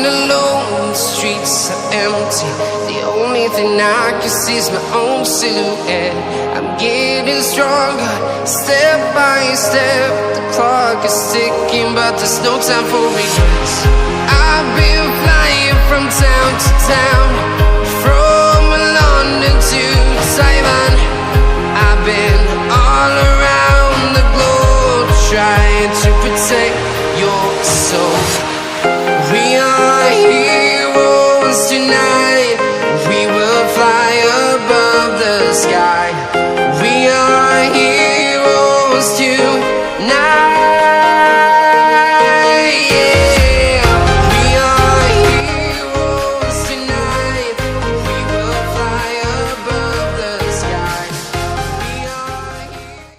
alone, the streets are empty. The only thing I can see is my own silhouette. I'm getting stronger, step by step. The clock is ticking, but there's no time for regrets. I've been flying from town to town, from London to Taiwan.